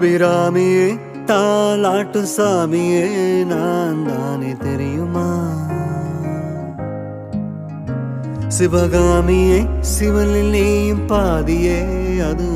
அபிராமியே தாலாட்டு சாமியே நான் தானே தெரியுமா? சிவகாமியே சிவனில் நீயும் பாதியே அது